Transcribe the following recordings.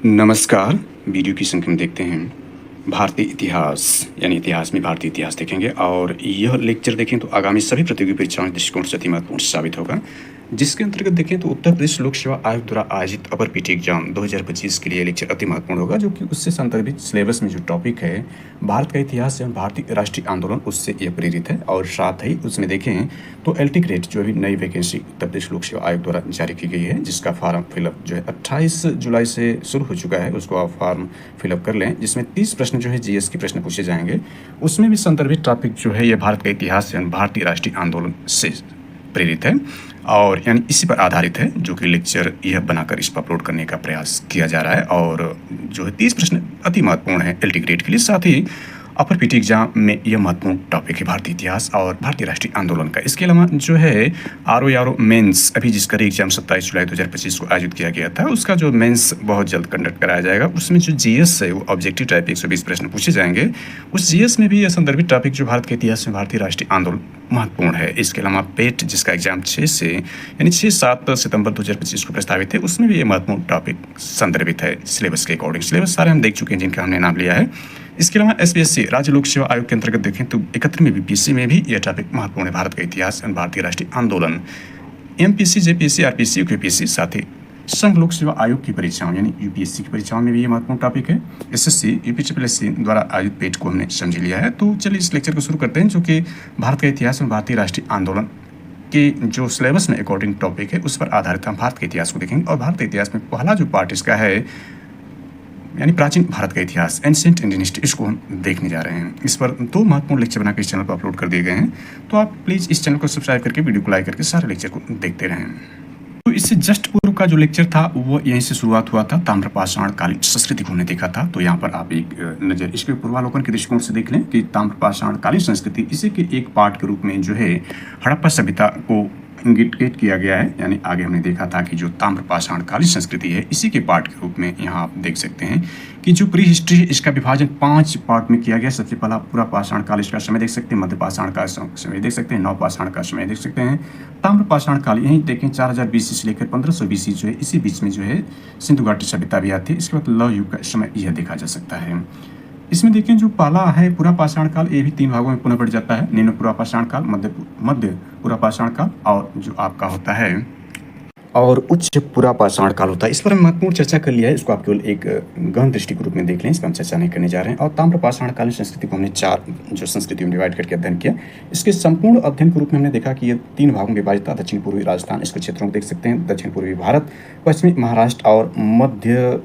नमस्कार। वीडियो की संख्या में देखते हैं भारतीय इतिहास, यानी इतिहास में भारतीय इतिहास देखेंगे और यह लेक्चर देखें तो आगामी सभी प्रतियोगी परीक्षाओं के दृष्टिकोण से अति महत्वपूर्ण साबित होगा। जिसके अंतर्गत देखें तो उत्तर प्रदेश लोक सेवा आयोग द्वारा आयोजित अपर पीटी एग्जाम 2025 के लिए लेक्चर अति महत्वपूर्ण होगा, जो कि उससे संदर्भित सिलेबस में जो टॉपिक है भारत का इतिहास एवं भारतीय राष्ट्रीय आंदोलन, उससे यह प्रेरित है। और साथ ही उसमें देखें तो एलटी ग्रेड जो अभी नई वैकेंसी उत्तर प्रदेश लोक सेवा आयोग द्वारा जारी की गई है, जिसका फॉर्म फिलअप जो है 28 जुलाई से शुरू हो चुका है, उसको आप फॉर्म फिलअप कर लें। जिसमें 30 प्रश्न जो है जीएस के प्रश्न पूछे जाएंगे। उसमें भी संदर्भित टॉपिक जो है यह भारत का इतिहास एवं भारतीय राष्ट्रीय आंदोलन से प्रेरित है और यानी इसी पर आधारित है, जो कि लेक्चर यह बनाकर इस पर अपलोड करने का प्रयास किया जा रहा है। और जो है 30 प्रश्न अति महत्वपूर्ण है एलटी ग्रेड के लिए। साथ ही अपर पीटी एग्जाम में यह महत्वपूर्ण टॉपिक है भारतीय इतिहास और भारतीय राष्ट्रीय आंदोलन का। इसके अलावा जो है आरओ मेंस अभी जिसका एग्जाम 27 जुलाई 2025 को आयोजित किया गया था, उसका जो मेंस बहुत जल्द कंडक्ट कराया जाएगा। उसमें जो जीएस है वो ऑब्जेक्टिव टाइप 120 प्रश्न पूछे जाएंगे। उस जीएस में भी यह संदर्भित टॉपिक जो भारत के इतिहास में भारतीय राष्ट्रीय आंदोलन महत्वपूर्ण है। इसके अलावा पेट जिसका एग्जाम 6 से यानी 6-7 सितंबर 2025 को प्रस्तावित है, उसमें भी ये महत्वपूर्ण टॉपिक संदर्भित है सिलेबस के अकॉर्डिंग। सिलेबस सारे हम देख चुके हैं जिनका हमने नाम लिया है। इसके अलावा एसपीएससी राज्य लोक सेवा आयोग के अंतर्गत देखें तो 31वीं बीपीएससी में भी यह टॉपिक महत्वपूर्ण है, भारत का इतिहास एवं भारतीय राष्ट्रीय आंदोलन। एमपीएससी, जेपीएससी, आरपीएससी, यूपीएससी, साथ ही संघ लोक सेवा आयोग की परीक्षाओं यानी यूपीएससी की परीक्षाओं में भी ये महत्वपूर्ण टॉपिक है। एसएससी, यूपीएससी द्वारा आयोजित पेट को हमने समझ लिया है। तो चलिए इस लेक्चर को शुरू करते हैं, जो कि भारत का इतिहास एवं भारतीय राष्ट्रीय आंदोलन के जो सिलेबस में अकॉर्डिंग टॉपिक है उस पर आधारित हम भारत के इतिहास को देखेंगे। और भारत के इतिहास में पहला जो पार्ट इसका है यानी प्राचीन भारत का इतिहास, एंशिएंट इंडियन हिस्ट्री, इसको हम देखने जा रहे हैं। इस पर 2 महत्वपूर्ण लेक्चर बनाकर इस चैनल पर अपलोड कर दिए गए हैं। तो आप प्लीज़ इस चैनल को सब्सक्राइब करके वीडियो को लाइक करके सारे लेक्चर को देखते रहें। तो इससे जस्ट पूर्व का जो लेक्चर था वो यहीं से शुरुआत हुआ था, ताम्रपाषाण कालीन संस्कृति को हमने देखा था। तो यहाँ पर आप एक नज़र इसके पूर्वावलोकन के दृष्टिकोण से देख लें कि ताम्रपाषाण कालीन संस्कृति इसी के एक पार्ट के रूप में जो है हड़प्पा सभ्यता को इंडिकेट किया गया है। यानी आगे हमने देखा था कि जो ताम्रपाषाण कालीन संस्कृति है इसी के पार्ट के रूप में यहाँ आप देख सकते हैं कि जो प्री हिस्ट्री है इसका विभाजन 5 पार्ट में किया गया। सबसे पहला पूरा पाषाण काल इसका समय देख सकते हैं, मध्य पाषाण का समय देख सकते हैं, नवपाषाण का समय देख सकते हैं, ताम्रपाषाण काल यहीं देखें 4000 बीसी से लेकर 1500 बीसी जो है इसी बीच में जो है सिंधु घाटी सभ्यता भी आती है। इसके बाद लौह युग का समय यह देखा जा सकता है। इसमें देखें जो पहला है पूरा पाषाण काल, ये भी 3 भागों में पुनः बढ़ जाता है, निम्न पूरा पाषाण काल, मध्य पूरा पाषाण काल और जो आपका होता है और उच्च पूरा पाषाण काल होता है। इस पर हम महत्वपूर्ण चर्चा कर लिया है, इसको आप केवल एक गहन दृष्टि के रूप में देख लें, इस पर हम चर्चा नहीं करने जा रहे हैं। और ताम्रपाषाण कालीन संस्कृति को हमने 4 जो संस्कृति में डिवाइड करके अध्ययन किया। इसके संपूर्ण अध्ययन के रूप में हमने देखा कि ये 3 भागों में विभाजित था। दक्षिण पूर्वी राजस्थान, इसके क्षेत्रों को देख सकते हैं, दक्षिण पूर्वी भारत, पश्चिमी महाराष्ट्र और मध्य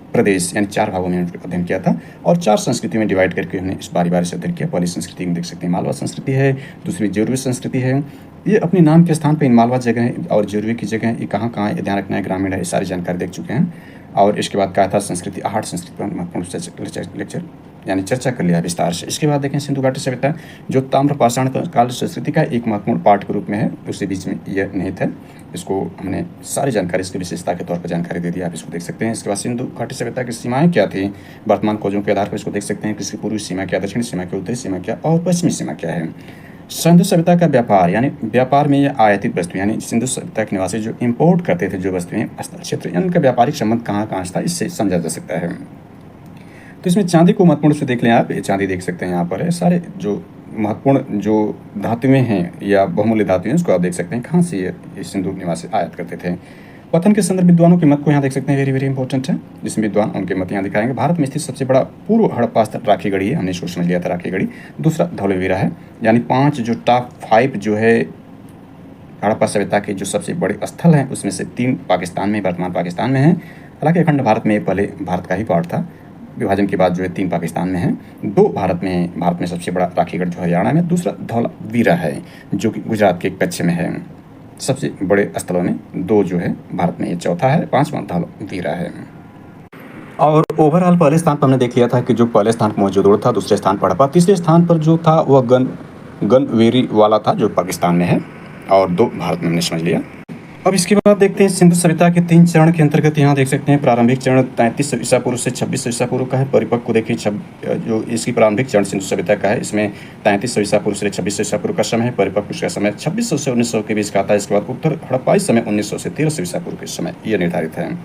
प्रदेश, यानी 4 भागों में अध्ययन किया था। और 4 संस्कृति में डिवाइड करके हमने इस बारी से अध्ययन किया। पहली संस्कृति में देख सकते हैं मालवा संस्कृति है, दूसरी जौरवी संस्कृति है। ये अपने नाम के स्थान पर इन मालवा जगह है और जौरवी की जगह ये कहाँ है, ध्यान रखना है, ग्रामीण है, ये सारी जानकारी देख चुके हैं। और इसके बाद गाथा संस्कृति, आहट संस्कृति पर महत्वपूर्ण लेक्चर यानी चर्चा कर लिया विस्तार से। इसके बाद देखें सिंधु घाटी सभ्यता, जो ताम्रपाषाण काल संस्कृति का एक महत्वपूर्ण पार्ट के रूप में है, उसके बीच में यह निहित है। इसको हमने सारी जानकारी इसकी विशेषता के तौर पर जानकारी दे दी, आप इसको देख सकते हैं। इसके बाद सिंधु घाटी सभ्यता की सीमाएं क्या थी, वर्तमान खोजों के आधार पर इसको देख सकते हैं कि इसकी पूर्वी सीमा क्या, दक्षिणी सीमा क्या, उत्तरी सीमा क्या और पश्चिमी सीमा क्या है। सिंधु सभ्यता का व्यापार, यानी व्यापार में यह आयातित वस्तु, यानी सिंधु सभ्यता के निवासी जो इम्पोर्ट करते थे जो वस्तुएं स्थल क्षेत्र, यानी उनका व्यापारिक संबंध कहाँ था, इससे समझा जा सकता है। तो इसमें चांदी को महत्वपूर्ण से देख लें आप, ये चांदी देख सकते हैं यहाँ पर है। सारे जो महत्वपूर्ण जो धातुएं हैं या बहुमूल्य धातुएं उसको आप देख सकते हैं कहाँ से ये सिंधु निवासी आयात करते थे। पतन के संदर्भ विद्वानों के मत को यहाँ देख सकते हैं, वेरी वेरी इंपॉर्टेंट है। जिसमें विद्वान उनके मत यहाँ दिखाएंगे। भारत में स्थित सबसे बड़ा पूर्व हड़प्पा स्थल राखी गढ़ी है, हमने इसको समझ लिया था राखी गढ़ी। दूसरा धौलावीरा है, यानी 5 जो टॉप 5 जो है हड़प्पा सभ्यता के जो सबसे बड़े स्थल हैं उसमें से 3 पाकिस्तान में, वर्तमान पाकिस्तान में है। हालांकि अखंड भारत में पहले भारत का ही पार्ट था, विभाजन के बाद जो है 3 पाकिस्तान में है। 2 भारत में सबसे बड़ा राखीगढ़ जो हरियाणा में, दूसरा धौलावीरा है जो कि गुजरात के कच्छ में है। सबसे बड़े स्थलों में 2 जो है भारत में, ये चौथा है, 5वां धौलावीरा है। और ओवरऑल पहले स्थान पर हमने देख लिया था कि जो पहले स्थान पर मौजूद था, दूसरे स्थान पर हड़प्पा, तीसरे स्थान पर जो था वह गनवेरी वाला था जो पाकिस्तान में है, और 2 भारत में हमने समझ लिया। अब इसके बाद देखते हैं सिंधु सभ्यता के 3 चरण के अंतर्गत यहाँ देख सकते हैं। प्रारंभिक चरण 3300 ईसा पूर्व से 2600 ईसा पूर्व का है। परिपक्व को देखिए जो इसकी प्रारंभिक चरण सिंधु सभ्यता का है, इसमें 3300 ईसा पूर्व से 2600 ईसा पूर्व का समय है। परिपक्व उसका समय 2600 से 1900 के बीच का आता है। इसके बाद उत्तर हड़प्पाई समय 1900 से 1300 ईसा पूर्व के समय यह निर्धारित है।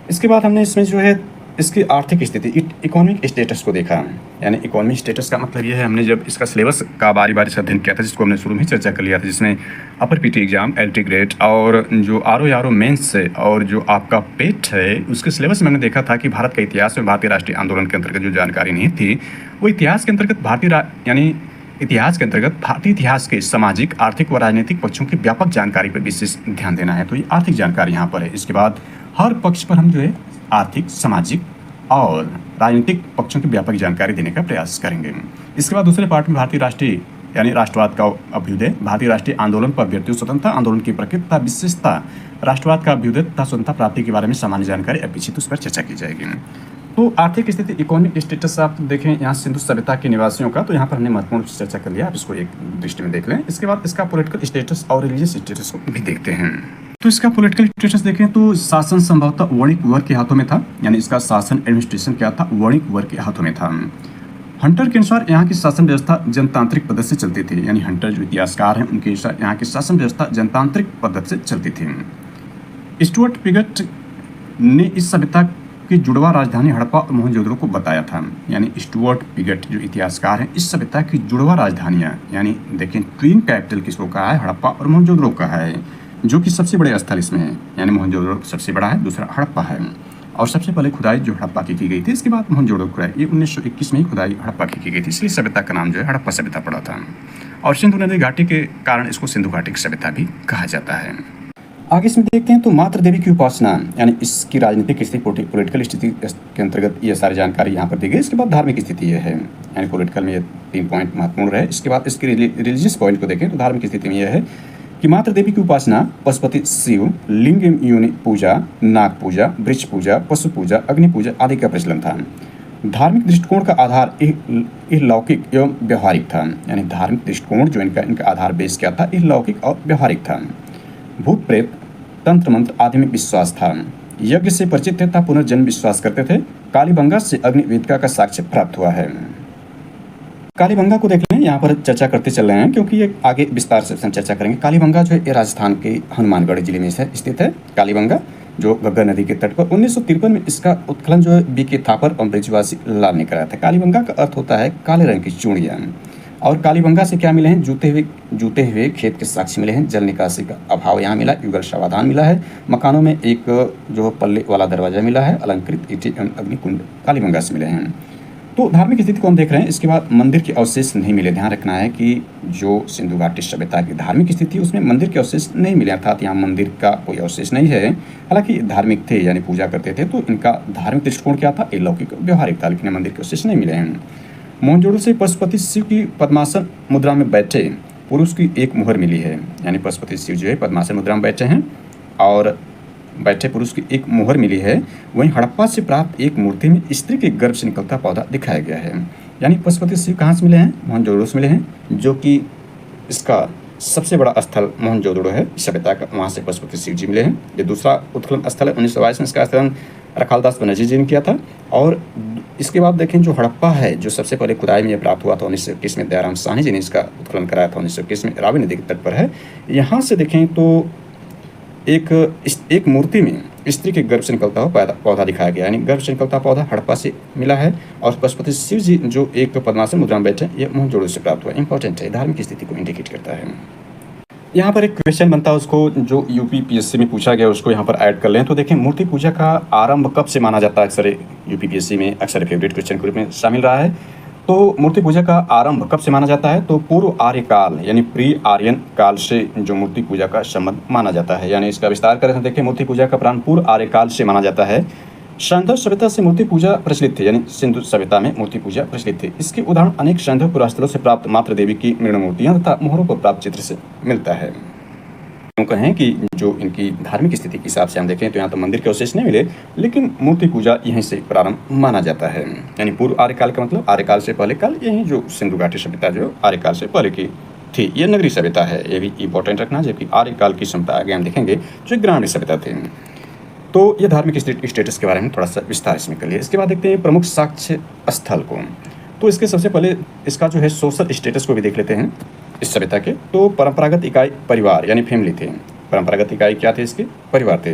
इसके बाद हमने इसमें जो है इसकी आर्थिक स्थिति इकोनॉमिक स्टेटस को देखा। यानी इकोनॉमिक स्टेटस का मतलब ये है, हमने जब इसका सिलेबस का बारी बारी से अध्ययन किया था, जिसको हमने शुरू में चर्चा कर लिया था, जिसमें अपर पीटी एग्जाम, एलटी ग्रेड और जो आर ओ मेंस है और जो आपका पेट है, उसके सिलेबस में हमने देखा था कि भारत का इतिहास में भारतीय राष्ट्रीय आंदोलन के अंतर्गत जो जानकारी नहीं थी, वो इतिहास के अंतर्गत यानी इतिहास के अंतर्गत भारतीय इतिहास के सामाजिक, आर्थिक व राजनीतिक पक्षों की व्यापक जानकारी पर विशेष ध्यान देना है। तो ये आर्थिक जानकारी यहाँ पर है। इसके बाद हर पक्ष पर हम जो है आर्थिक, सामाजिक और राजनीतिक पक्षों की व्यापक जानकारी देने का प्रयास करेंगे। इसके बाद दूसरे पार्ट में भारतीय राष्ट्रीय यानी राष्ट्रवाद का अभ्युदय, भारतीय राष्ट्रीय आंदोलन पर व्यक्तियों स्वतंत्रता, आंदोलन की प्रकृति, विशेषता, राष्ट्रवाद का अभ्युदय तथा स्वतंत्रता प्राप्ति के बारे में सामान्य जानकारी अपेक्षित, उस पर चर्चा की जाएगी। तो आर्थिक स्थिति, इकोनॉमिक स्टेटस आप देखें यहाँ सिंधु सभ्यता के निवासियों का, तो यहाँ पर हमने महत्वपूर्ण चर्चा कर लिया, आप इसको एक दृष्टि में देख लें। इसके बाद इसका पॉलिटिकल स्टेटस और रिलीजियस स्टेटस को भी देखते हैं। तो इसका पॉलिटिकल स्टेटस देखें तो शासन संभवतः वणिक वर्ग के हाथों में था, यानी इसका शासन एडमिनिस्ट्रेशन क्या था, वणिक वर्ग के हाथों में था। हंटर के अनुसार यहाँ की शासन व्यवस्था जनतांत्रिक पद्धति से चलती थी, यानी हंटर जो इतिहासकार हैं उनके अनुसार यहाँ की शासन व्यवस्था जनतांत्रिक पद्धति से चलती थी। स्टुअर्ट पिगट ने इस सभ्यता की जुड़वा राजधानी हड़प्पा और मोहनजोदड़ो को बताया था, यानी स्टुअर्ट पिगट जो इतिहासकार हैं, इस सभ्यता की जुड़वा राजधानियाँ, यानी देखें ट्विन कैपिटल किसको कहा है, हड़प्पा और मोहनजोदड़ो का है, जो कि सबसे बड़े स्थल इसमें है, यानी मोहनजोदड़ो सबसे बड़ा है, दूसरा हड़प्पा है। और सबसे पहले खुदाई जो हड़प्पा की गई थी, इसके बाद मोहनजोदड़ो खुदाई, ये 1921 में ही खुदाई हड़प्पा की गई थी, इसलिए सभ्यता का नाम जो है हड़प्पा सभ्यता पड़ा था। और सिंधु नदी घाटी के कारण इसको सिंधु घाटी की सभ्यता भी कहा जाता है। आगे इसमें देखते हैं तो मातृ देवी की उपासना, यानी इसकी राजनीतिक स्थिति, पॉलिटिकल स्थिति के अंतर्गत ये सारी जानकारी यहाँ पर दी गई। इसके बाद धार्मिक स्थिति ये है, यानी पॉलिटिकल में ये 3 पॉइंट महत्वपूर्ण रहे। इसके बाद इसकी रिलीजियस पॉइंट को देखें तो धार्मिक स्थिति में यह है कि मातृ देवी की उपासना, पशुपति शिव, लिंग योनि पूजा, नाग पूजा, वृक्ष पूजा, पशु पूजा, अग्नि पूजा आदि का प्रचलन था। धार्मिक दृष्टिकोण का आधार लौकिक एवं व्यवहारिक था, यानी धार्मिक दृष्टिकोण जो इनका आधार बेस क्या था, लौकिक और व्यवहारिक था। भूत प्रेत, तंत्र मंत्र आदि में विश्वास था। यज्ञ से परिचित थे तथा पुनर्जन्म विश्वास करते थे। कालीबंगा से अग्निवेदिका का साक्ष्य प्राप्त हुआ है। कालीबंगा को देख लें, यहाँ पर चर्चा करते चल रहे हैं क्योंकि ये आगे विस्तार से चर्चा करेंगे। कालीबंगा जो है ये राजस्थान के हनुमानगढ़ जिले में स्थित है। कालीबंगा जो घग्गर नदी के तट पर 1953 में इसका उत्खनन जो है बी के थापर और ब्रिजवासी लाल ने कराया था। कालीबंगा का अर्थ होता है काले रंग की चूड़ियाँ। और कालीबंगा से क्या मिले हैं, जूते हुए खेत के साक्ष्य मिले हैं। जल निकासी का अभाव यहाँ मिला, युगल समाधान मिला है। मकानों में एक जो पल्ले वाला दरवाजा मिला है। अलंकृत ईंटें एवं अग्निकुंड कालीबंगा से मिले हैं। तो धार्मिक स्थिति को हम देख रहे हैं। इसके बाद मंदिर के अवशेष नहीं मिले। ध्यान रखना है कि जो सिंधु घाटी सभ्यता की धार्मिक स्थिति उसमें मंदिर के अवशेष नहीं मिले, अर्थात यहाँ मंदिर का कोई अवशेष नहीं है। हालांकि धार्मिक थे, यानी पूजा करते थे, तो इनका धार्मिक दृष्टिकोण क्या था, अलौकिक व्यवहारिक था, लेकिन मंदिर के अवशेष नहीं मिले हैं। मोहनजोदड़ो से पशुपति शिव की पद्मासन मुद्रा में बैठे पुरुष की एक मुहर मिली है, यानी पशुपति शिव जो है पद्मासन मुद्रा में बैठे हैं और बैठे पुरुष की एक मुहर मिली है। वहीं हड़प्पा से प्राप्त एक मूर्ति में स्त्री के गर्भ से निकलता पौधा दिखाया गया है। यानी पशुपति शिव कहाँ से मिले हैं, मोहनजोदड़ो से मिले हैं, जो कि इसका सबसे बड़ा स्थल मोहनजोदड़ो है सभ्यता का, वहाँ से पशुपति शिव जी मिले हैं। ये दूसरा उत्खनन स्थल है। 1922 में इसका स्थलन रखालदास बनर्जी जी ने किया था। और इसके बाद देखें जो हड़प्पा है, जो सबसे पहले खुदाई में प्राप्त हुआ था 1921 में, दयाराम साहनी जी ने इसका उत्खनन कराया था 1921 में, रावी नदी के तट पर है। यहाँ से देखें तो एक मूर्ति में स्त्री के गर्भ से निकलता हुआ पौधा दिखाया गया, यानी गर्भ से निकलता पौधा हड़प्पा से मिला है। और पशुपति शिव जी जो एक पद्मासन मुद्रा में बैठे, ये मोहनजोदड़ो से प्राप्त हुआ। इंपॉर्टेंट है, धार्मिक स्थिति को इंडिकेट करता है। यहाँ पर एक क्वेश्चन बनता है, उसको जो यूपीपीएससी में पूछा गया उसको यहाँ पर ऐड कर लें। तो देखें मूर्ति पूजा का आरंभ कब से माना जाता है, अक्सर यूपीपीएससी में अक्सर फेवरेट क्वेश्चन के रूप में शामिल रहा है। तो मूर्ति पूजा का आरंभ कब से माना जाता है, तो पूर्व आर्य काल यानी प्री आर्यन काल से जो मूर्ति पूजा का संबंध माना जाता है। यानी इसका विस्तार करें तो देखें मूर्ति पूजा का प्रारंभ पूर्व आर्य काल से माना जाता है। सैंधव सभ्यता से मूर्ति पूजा प्रचलित थी, यानी सिंधु सभ्यता में मूर्ति पूजा प्रचलित थी। इसके उदाहरण अनेक सैंधव पुरास्थलों से प्राप्त मातृ देवी की मृण मूर्तियाँ तथा मोहरों पर प्राप्त चित्र से मिलता है। क्यों कहें कि जो इनकी धार्मिक स्थिति के हिसाब से हम देखें तो यहाँ तो मंदिर के अवशेष नहीं मिले, लेकिन मूर्ति पूजा यहीं से प्रारंभ माना जाता है। यानी पूर्व आर्यकाल का मतलब आर्यकाल से पहले काल, यही जो सिंधु घाटी सभ्यता जो आर्यकाल से पहले की थी, ये नगरीय सभ्यता है, ये भी इंपॉर्टेंट रखना। जबकि आर्यकाल की सभ्यता आगे हम देखेंगे जो ग्रामीण सभ्यता थी। तो ये धार्मिक स्टेटस के बारे में थोड़ा सा विस्तार इसमें कर लिया। इसके बाद देखते हैं प्रमुख साक्ष्य स्थल को। तो इसके सबसे पहले इसका जो है सोशल स्टेटस को भी देख लेते हैं इस सभ्यता के। तो परंपरागत इकाई परिवार यानी फैमिली थे। परंपरागत इकाई क्या थे इसके, परिवार थे।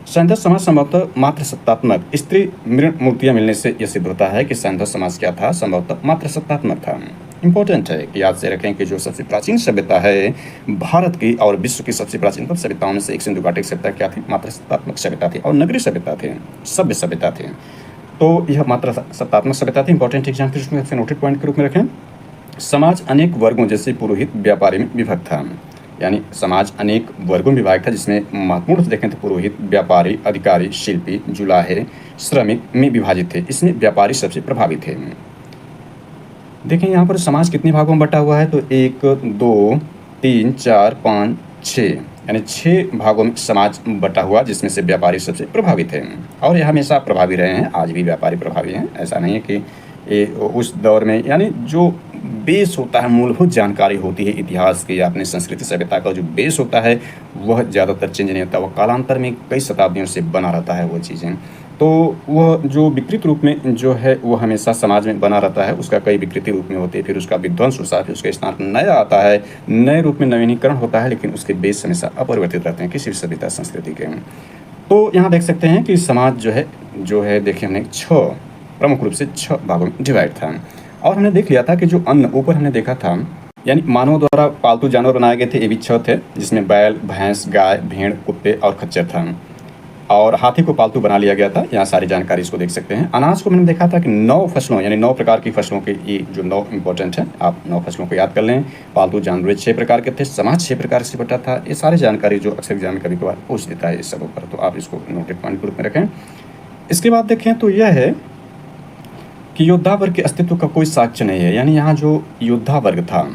सैंधव समाज संभवतः मात्र सत्तात्मक स्त्री मृण मूर्तियां मिलने से यह सिद्ध होता है कि सैंधव समाज क्या था, संभवतः मात्र सत्तात्मक था। इंपॉर्टेंट है कि याद से रखें कि जो सबसे प्राचीन सभ्यता है भारत की और विश्व की सबसे प्राचीनतम सभ्यताओं में से एक सिंधु घाटी सभ्यता क्या थी, मात्र सत्तात्मक सभ्यता थी और नगरीय सभ्यता थी, सभ्य सभ्यता थी। तो यह मात्र सत्तात्मक सभ्यता थी। इंपॉर्टेंट एग्जाम के रूप में नोटेड पॉइंट के रूप में रखें। समाज अनेक वर्गों जैसे पुरोहित व्यापारी में विभक्त था, यानी समाज अनेक वर्गों में विभाग था, जिसमें महत्वपूर्ण से देखें तो पुरोहित, व्यापारी, अधिकारी, शिल्पी, जुलाहे, श्रमिक में विभाजित थे। इसमें व्यापारी सबसे प्रभावी थे। देखें यहाँ पर समाज कितने भागों में बटा हुआ है, तो 1 2 3 4 5 6, यानी 6 भागों में समाज बटा हुआ, जिसमें से व्यापारी सबसे प्रभावी थे और ये हमेशा प्रभावी रहे हैं। आज भी व्यापारी प्रभावी हैं। ऐसा नहीं है कि ये उस दौर में, यानी जो बेस होता है, मूलभूत जानकारी होती है इतिहास की या अपनी संस्कृति सभ्यता का जो बेस होता है वह ज़्यादातर चेंज नहीं होता, वह कालांतर में कई शताब्दियों से बना रहता है वो चीज़ें। तो वह जो विकृत रूप में जो है वो हमेशा समाज में बना रहता है, उसका कई विकृति रूप में होती है, फिर उसका विध्वंस होता है, फिर उसका स्थान नया आता है, नए रूप में नवीनीकरण होता है, लेकिन उसके बेस हमेशा अपरिवर्तित रहते हैं किसी भी सभ्यता संस्कृति के। तो यहाँ देख सकते हैं कि समाज जो है देखिए हमने 6 प्रमुख रूप से 6 भागों में डिवाइड था। और हमने देख लिया था कि जो अन्न ऊपर हमने देखा था, यानी मानव द्वारा पालतू जानवर बनाए गए थे, ये भी 6 थे, जिसमें बैल, भैंस, गाय, भेड़, कुत्ते और खच्चर था। और हाथी को पालतू बना लिया गया था। यहाँ सारी जानकारी इसको देख सकते हैं। अनाज को मैंने देखा था कि 9 फसलों, यानी 9 प्रकार की फसलों के, ये जो 9 इंपॉर्टेंट है, आप 9 फसलों को याद कर लें। पालतू जानवर 6 प्रकार के थे, समाज 6 प्रकार से बटा था। ये सारी जानकारी जो अक्सर एग्जाम में कभी कभार पूछ देता है इस सब ऊपर, तो आप इसको नोटेड पॉइंट के रूप में रखें। इसके बाद देखें तो यह है कि योद्धा वर्ग के अस्तित्व का कोई साक्ष्य नहीं है, यानी यहाँ जो योद्धा वर्ग था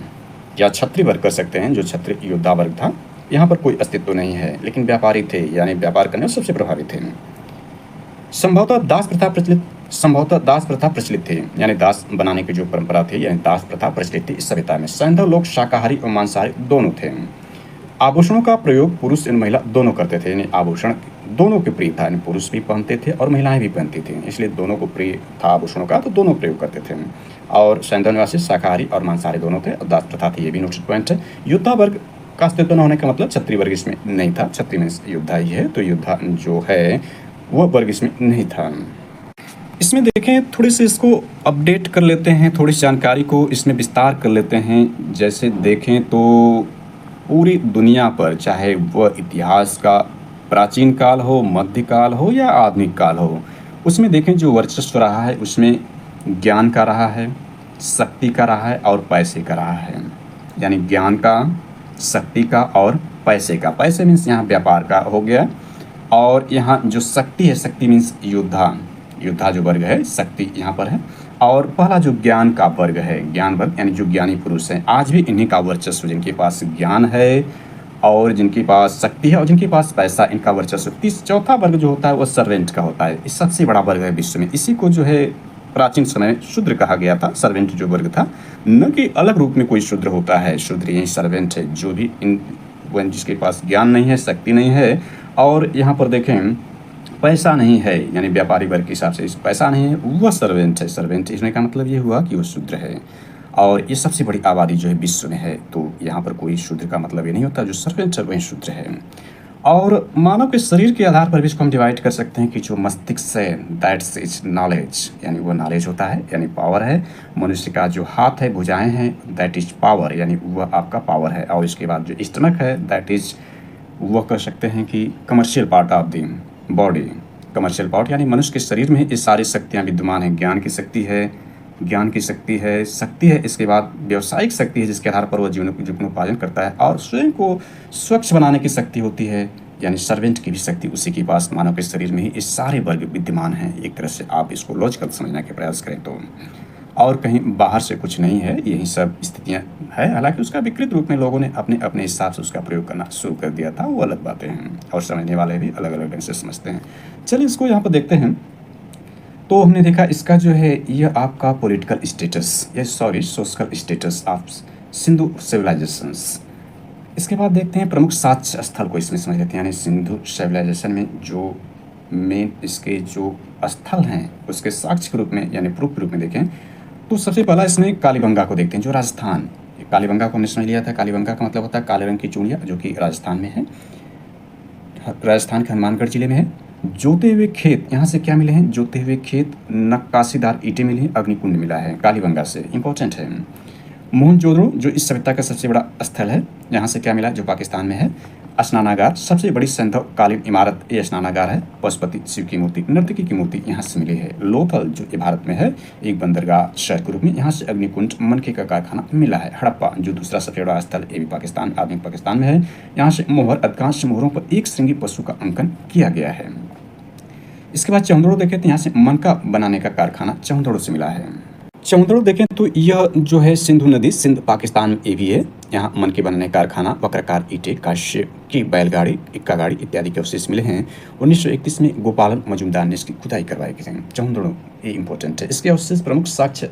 या क्षत्रिय वर्ग कर सकते हैं, जो क्षत्रिय योद्धा वर्ग था, यहाँ पर कोई अस्तित्व नहीं है, लेकिन व्यापारी थे, यानी व्यापार करने में सबसे प्रभावी थे। संभवतः दास प्रथा प्रचलित थी, यानी दास बनाने की जो परंपरा थी, यानी दास प्रथा प्रचलित थी इस सभ्यता में। सैंधव लोग शाकाहारी और मांसाहारी दोनों थे। आभूषणों का प्रयोग पुरुष और महिला दोनों करते थे, यानी आभूषण दोनों के प्रिय था, यानी पुरुष भी पहनते थे और महिलाएं भी पहनती थी, इसलिए दोनों को प्रिय था आभूषणों का, तो दोनों प्रयोग करते थे। और सैंधव निवासी शाकाहारी और मांसाहारी दोनों थे और दास प्रथा थी, ये भी नोटेड पॉइंट है। योद्धा वर्ग का अस्तित्व न होने का मतलब क्षत्रिय वर्ग इसमें नहीं था, क्षत्रिय में योद्धा ही है, तो योद्धा जो है वह वर्ग इसमें नहीं था। इसमें देखें थोड़ी सी इसको अपडेट कर लेते हैं, थोड़ी सी जानकारी को इसमें विस्तार कर लेते हैं। जैसे देखें तो पूरी दुनिया पर, चाहे वह इतिहास का प्राचीन काल हो, मध्यकाल हो या आधुनिक काल हो, उसमें देखें जो वर्चस्व रहा है उसमें ज्ञान का रहा है, शक्ति का रहा है और पैसे का रहा है। यानी ज्ञान का, शक्ति का और पैसे का। पैसे मीन्स यहाँ व्यापार का हो गया, और यहाँ जो शक्ति है, शक्ति मीन्स योद्धा जो वर्ग है, शक्ति यहाँ पर है। और पहला जो ज्ञान का वर्ग है, ज्ञान वर्ग यानी जो ज्ञानी पुरुष हैं, आज भी इन्हीं का वर्चस्व, जिनके पास ज्ञान है और जिनके पास शक्ति है और जिनके पास पैसा, इनका वर्चस्व। चौथा वर्ग जो होता है वह सर्वेंट का होता है, ये सबसे बड़ा वर्ग है विश्व में। इसी को जो है प्राचीन समय में शूद्र कहा गया था, सर्वेंट जो वर्ग था, न कि अलग रूप में कोई शूद्र होता है। शूद्र यही सर्वेंट है, जो भी जिसके पास ज्ञान नहीं है, शक्ति नहीं है और यहाँ पर देखें पैसा नहीं है, यानी व्यापारी वर्ग के हिसाब से पैसा नहीं है, वह सर्वेंट है। सर्वेंट इसने का मतलब ये हुआ कि वो शूद्र है, और ये सबसे बड़ी आबादी जो है विश्व में है, तो यहाँ पर कोई शूद्र का मतलब ये नहीं होता, जो सर्वेंट है वही शूद्र है। और मानव के शरीर के आधार पर भी इसको हम डिवाइड कर सकते हैं कि जो मस्तिष्क है, दैट्स इज नॉलेज, यानी वो नॉलेज होता है, यानी पावर है। मनुष्य का जो हाथ है, भुजाएं हैं, दैट इज पावर, यानी वह आपका पावर है। और इसके बाद जो स्टमक है, दैट इज वह कह सकते हैं कि commercial part of the body. Commercial part यानी मनुष्य के शरीर में ये सारी शक्तियाँ विद्यमान हैं। ज्ञान की शक्ति है, शक्ति है, इसके बाद व्यावसायिक शक्ति है, जिसके आधार पर वह जीवनोपार्जन करता है, और स्वयं को स्वच्छ बनाने की शक्ति होती है, यानी सर्वेंट की भी शक्ति उसी के पास मानव के शरीर में ही ये सारे वर्ग विद्यमान हैं। एक तरह से आप इसको लॉजिकल समझने के प्रयास करें तो, और कहीं बाहर से कुछ नहीं है, यही सब स्थितियाँ है। हालांकि उसका विकृत रूप में लोगों ने अपने अपने हिसाब से उसका प्रयोग करना शुरू कर दिया था, वो अलग बातें हैं, और समझने वाले भी अलग अलग ढंग से समझते हैं। चलिए इसको यहाँ पर देखते हैं। तो हमने देखा इसका जो है यह आपका political status, social status of Sindhu civilisations. इसके बाद देखते हैं प्रमुख साक्ष्य स्थल को इसमें समझ लेते हैं, यानी सिंधु सिविलाइजेशन में जो मेन इसके जो स्थल हैं उसके साक्ष्य के रूप में, यानी प्रूफ के रूप में देखें तो सबसे पहला इसमें कालीबंगा को देखते हैं, जो राजस्थान। कालीबंगा को हमने समझ लिया था, कालीबंगा का मतलब होता है काले रंग की चूड़ियाँ, जो कि राजस्थान में है। राजस्थान के हनुमानगढ़ जिले में है। जोते हुए खेत, यहाँ से क्या मिले हैं? जोते हुए खेत, नक्काशीदार ईंटें मिली हैं, अग्निकुंड मिला है कालीबंगा से, इंपॉर्टेंट है। मोहनजोदड़ो जो इस सभ्यता का सबसे बड़ा स्थल है, यहाँ से क्या मिला? जो पाकिस्तान में है। स्नानागार, सबसे बड़ी सैंधवकालीन इमारत ये स्नानागार है। पशुपति शिव की मूर्ति, नर्तकी की मूर्ति यहाँ से मिली है। लोथल जो ये भारत में है, एक बंदरगाह शहर के रूप में, यहाँ से अग्निकुंड मनके का कारखाना मिला है। हड़प्पा जो दूसरा सबसे बड़ा स्थल, ये भी पाकिस्तान, आधुनिक पाकिस्तान में है। यहाँ से मोहर, अधिकांश मोहरों पर एक श्रृंगी पशु का अंकन किया गया है। इसके बाद चौंदड़ो देखें तो यहाँ से मनका बनाने का कारखाना चौंदड़ो से मिला है। चौंदड़ो देखें तो यह जो है सिंधु नदी, सिंध पाकिस्तान में ये भी है। यहाँ मन के बनने कारखाना, वक्राकार ईंटें, काश्य की बैलगाड़ी, इक्का गाड़ी इत्यादि के अवशेष मिले हैं। 1931 में गोपालन मजूमदार ने इसकी खुदाई करवाई गई है। चौंदड़ो ये इंपॉर्टेंट है। इसके अवशेष प्रमुख साक्ष्य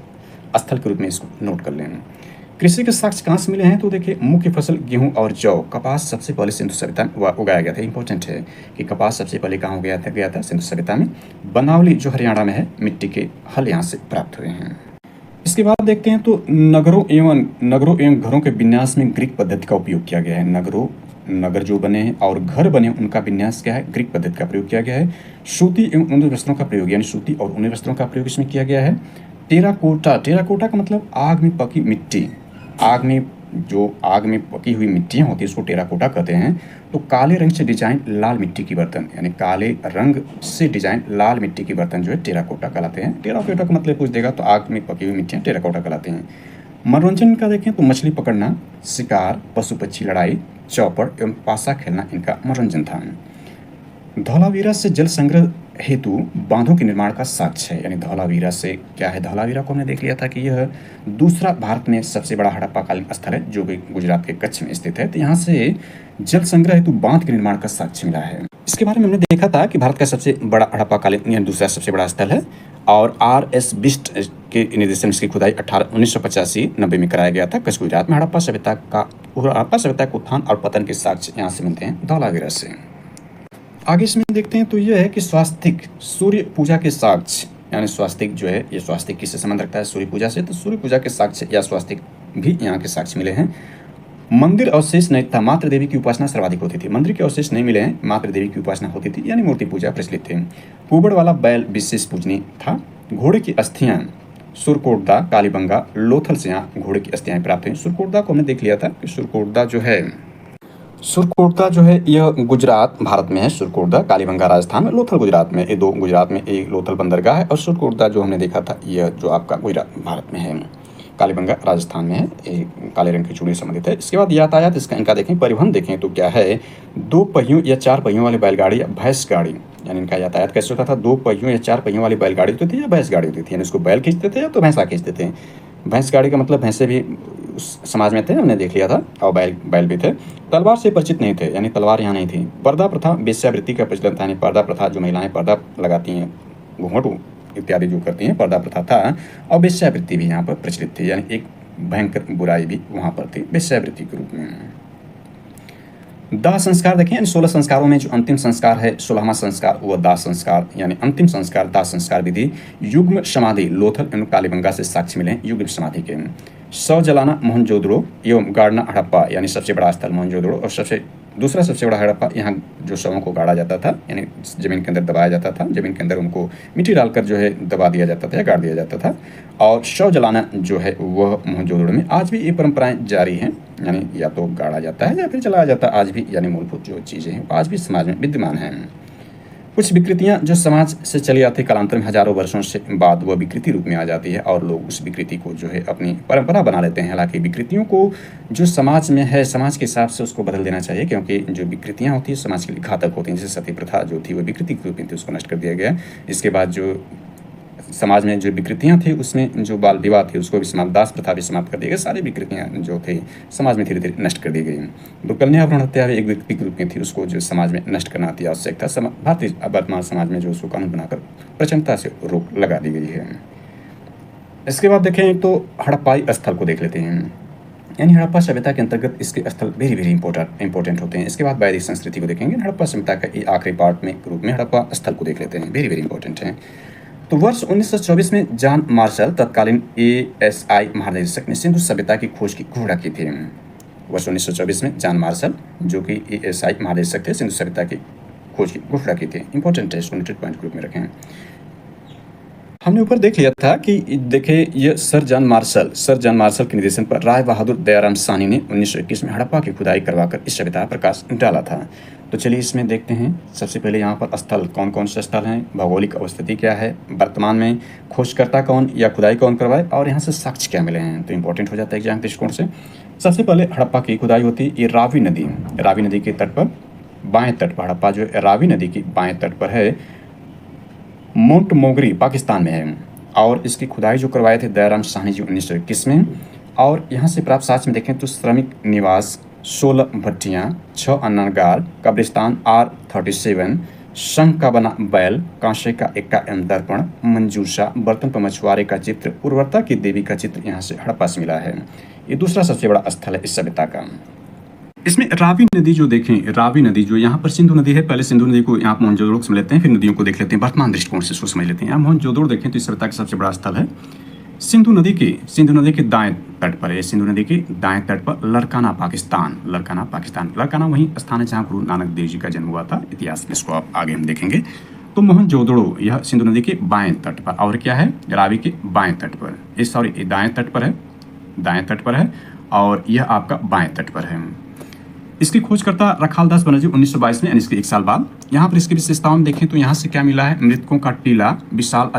स्थल के रूप में इसको नोट कर लें। कृषि के साक्ष्य कहाँ से मिले हैं? तो देखिए, मुख्य फसल गेहूं और जौ। कपास सबसे पहले सिंधु सभ्यता में उगाया गया था। इंपॉर्टेंट है कि कपास सबसे पहले कहाँ गया था? सिंधु सभ्यता में। बनावली जो हरियाणा में है, मिट्टी के हल यहाँ से प्राप्त हुए हैं। इसके बाद देखते हैं तो नगरों एवं घरों के विन्यास में ग्रीक पद्धति का उपयोग किया गया है। नगर जो बने हैं और घर बने उनका विन्यास क्या है? ग्रीक पद्धति का प्रयोग किया गया है। सूती एवं ऊनी वस्त्रों का प्रयोग, यानी सूती और ऊनी वस्त्रों का प्रयोग इसमें किया गया है। टेराकोटा का मतलब आग में पकी मिट्टी। आग में पकी हुई मिट्टियाँ होती है, उसको टेराकोटा कहते हैं। तो काले रंग से डिजाइन लाल मिट्टी की बर्तन, यानी काले रंग से डिजाइन लाल मिट्टी की बर्तन जो है टेराकोटा कहलाते हैं। टेराकोटा का मतलब पूछ देगा तो आग में पकी हुई मिट्टियाँ टेराकोटा कहलाते हैं। मनोरंजन का देखें तो मछली पकड़ना, शिकार, पशु पक्षी लड़ाई, चौपड़ एवं पासा खेलना इनका मनोरंजन था। धौलावीरा से जल संग्रह हेतु बांधों के निर्माण का साक्ष्य है। यानी धौलावीरा से क्या है? धौलावीरा को हमने देख लिया था कि यह दूसरा भारत में सबसे बड़ा हड़प्पाकालीन स्थल है, जो कि गुजरात के कच्छ में स्थित है। तो यहाँ से जल संग्रह हेतु बांध के निर्माण का साक्ष्य मिला है। इसके बारे में हमने देखा था कि भारत का सबसे बड़ा हड़प्पाकालीन, यानी दूसरा सबसे बड़ा स्थल है। और R.S. बिष्ट के निर्देशन इसकी खुदाई 1985-90 में कराया गया था कच्छ गुजरात में। हड़प्पा सभ्यता के उत्थान और पतन के साक्ष्य यहाँ से मिलते हैं धौलावीरा से। आगे इसमें देखते हैं तो यह है कि स्वास्तिक, सूर्य पूजा के साक्ष्य, यानी स्वास्तिक जो है, ये स्वास्तिक किससे संबंध रखता है? सूर्य पूजा से। तो सूर्य पूजा के साक्ष्य या स्वास्तिक भी यहाँ के साक्ष्य मिले हैं। मंदिर अवशेष नहीं था, मातृ देवी की उपासना सर्वाधिक होती थी। मंदिर के अवशेष नहीं मिले हैं, मातृ देवी की उपासना होती थी, यानी मूर्ति पूजा प्रचलित थे। कुबड़ वाला बैल विशेष पूजनीय था। घोड़े की अस्थियां सुरकोटदा, कालीबंगा, लोथल से यहाँ घोड़े की अस्थियां प्राप्त हुई। सुरकोटदा को हमने देख लिया था कि सुरकोटदा जो है यह गुजरात भारत में है। सुरकोटदा, कालीबंगा राजस्थान में, लोथल गुजरात में। ये दो गुजरात में, एक लोथल बंदरगाह है और सुरकोटदा जो हमने देखा था यह जो आपका गुजरात भारत में है। कालीबंगा राजस्थान में है, ये काले रंग की चूड़ी संबंधित है। इसके बाद यातायात इनका देखें, परिवहन देखें तो क्या है? 2 पहियों या 4 पहियों वाली बैलगाड़ी या भैंस गाड़ी, यानी इनका यातायात कैसे होता था? 2 पहियों या 4 पहियों वाली बैलगाड़ी होती थी या भैंस गाड़ी होती थी, यानी इसको बैल खींचते थे या तो भैंसा खींचते थे। भैंस गाड़ी का मतलब भैंसे भी उस समाज में थे, हमने देख लिया था, और बैल भी थे। तलवार से परिचित नहीं थे, यानी तलवार यहाँ नहीं थी। पर्दा प्रथा, वेश्यावृत्ति का प्रचलन था, यानी पर्दा प्रथा, जो महिलाएं पर्दा लगाती हैं, घूंघट इत्यादि जो करती हैं, पर्दा प्रथा था। और वेश्यावृत्ति भी यहाँ पर प्रचलित थी, यानी एक भयंकर बुराई भी वहाँ पर थी वेश्यावृत्ति के रूप में। दाह संस्कार देखें, यानी 16 संस्कारों में जो अंतिम संस्कार है, 16वां संस्कार वह दाह संस्कार, यानी अंतिम संस्कार दाह संस्कार विधि। युग्म समाधि लोथल एवं कालीबंगा से साक्ष्य मिले युग्म समाधि के। शव जलाना मोहनजोदड़ो एवं गाड़ना हड़प्पा, यानी सबसे बड़ा स्थल मोहनजोदड़ो और दूसरा सबसे बड़ा हड़प्पा। यहाँ जो शवों को गाड़ा जाता था, यानी ज़मीन के अंदर दबाया जाता था, ज़मीन के अंदर उनको मिट्टी डालकर जो है दबा दिया जाता था या गाड़ दिया जाता था। और शव जलाना जो है वह मोहनजोदड़ो में आज भी ये परंपराएं जारी हैं, यानी या तो गाड़ा जाता है या फिर जलाया जाता है आज भी, यानी मूलभूत जो चीज़ें हैं आज भी समाज में विद्यमान हैं। कुछ विकृतियां जो समाज से चली आती कालांतर में हजारों वर्षों से बाद वह विकृति रूप में आ जाती है और लोग उस विकृति को जो है अपनी परंपरा बना लेते हैं। हालांकि विकृतियों को जो समाज में है, समाज के हिसाब से उसको बदल देना चाहिए, क्योंकि जो विकृतियां होती है समाज के लिए घातक होती हैं। जैसे सती प्रथा जो थी वह विकृति के रूप में थी, उसको नष्ट कर दिया गया। इसके बाद जो समाज में जो विकृतियां थी उसमें जो बाल विवाह थी उसको भी समाप्त, दास प्रथा भी समाप्त कर दी गई। सारी विकृतियां जो थी समाज में धीरे धीरे नष्ट कर दी गई। तो कन्या भ्रूण हत्या एक व्यक्ति के रूप में थी, उसको जो समाज में नष्ट करना अति आवश्यक था। भारतीय वर्तमान समाज में जो उसको कानून बनाकर प्रचंडता से रोक लगा दी गई है। इसके बाद देखें तो हड़प्पाई स्थल को देख लेते हैं, यानी हड़प्पा सभ्यता के अंतर्गत इसके स्थल वेरी वेरी इंपॉर्टेंट होते हैं। इसके बाद वैदिक संस्कृति को देखेंगे। हड़प्पा सभ्यता का ये आखिरी पार्ट में रूप में हड़प्पा स्थल को देख लेते हैं, वेरी वेरी इंपॉर्टेंट है। तो वर्ष 1924 में जॉन मार्शल तत्कालीन ASI महानिदेशक ने सिंधु सभ्यता की खोज की घोषणा की थी। वर्ष 1924 में जॉन मार्शल जो कि ASI महानिदेशक थे, सिंधु सभ्यता की खोज की घोषणा की थी। इंपॉर्टेंट है, इसको नोटेड पॉइंट ग्रुप में रखें। हमने ऊपर देख लिया था कि देखिए ये सर जॉन मार्शल के निर्देशन पर राय बहादुर दयाराम साहनी ने 1921 में हड़प्पा की खुदाई करवाकर इस सभ्यता पर प्रकाश डाला था। तो चलिए इसमें देखते हैं। सबसे पहले यहाँ पर स्थल कौन कौन से स्थल हैं, भौगोलिक अवस्थिति क्या है, वर्तमान में खोजकर्ता कौन या खुदाई कौन करवाए, और यहाँ से साक्ष्य क्या मिले हैं। तो इंपॉर्टेंट हो जाता है एग्जाम दृष्टिकोण से। सबसे पहले हड़प्पा की खुदाई होती है, ये रावी नदी के तट पर बाएं तट पर, हड़प्पा जो रावी नदी की बाएं तट पर है, माउंट मोगरी पाकिस्तान में है। और इसकी खुदाई जो करवाए थे दयाराम साहनी जी 1921 में। और यहाँ से प्राप्त साक्ष्य में देखें तो श्रमिक निवास, 16 भट्टियाँ, 6 अन्नागार, कब्रिस्तान R37, शंख का बना बैल, कांसे का इक्का एवं दर्पण, मंजूषा, बर्तन पर मछुआरे का चित्र, उर्वरता की देवी का चित्र यहाँ से हड़प्पा से मिला है। ये दूसरा सबसे बड़ा स्थल है इस सभ्यता का। इसमें रावी नदी जो देखें, रावी नदी जो यहाँ पर सिंधु नदी है, पहले सिंधु नदी को यहाँ मोहनजोदड़ो समझ लेते हैं, फिर नदियों को देख लेते हैं वर्तमान दृष्टिकोण से, इसको समझ लेते हैं। यहाँ मोहनजोदड़ो देखें तो इस सभ्यता का सबसे बड़ा स्थल है। सिंधु नदी के दाएं तट पर है, सिंधु नदी के दाएं तट पर लरकाना पाकिस्तान, लरकाना वही स्थान है जहाँ गुरु नानक देव जी का जन्म हुआ था। इतिहास में इसको आप आगे हम देखेंगे। तो मोहनजोदड़ो यह सिंधु नदी के बाएं तट पर, और क्या है, रावी के बाएं तट पर, दाएं तट पर है, और यह आपका बाएं तट पर है। इसकी खोजकर्ता रखालदास बनर्जी 1922 में, यानी इसके 1 साल बाद। यहाँ पर इसकी विशेषताओं में देखें तो यहाँ से क्या मिला है, मृतकों का टीला, विशाल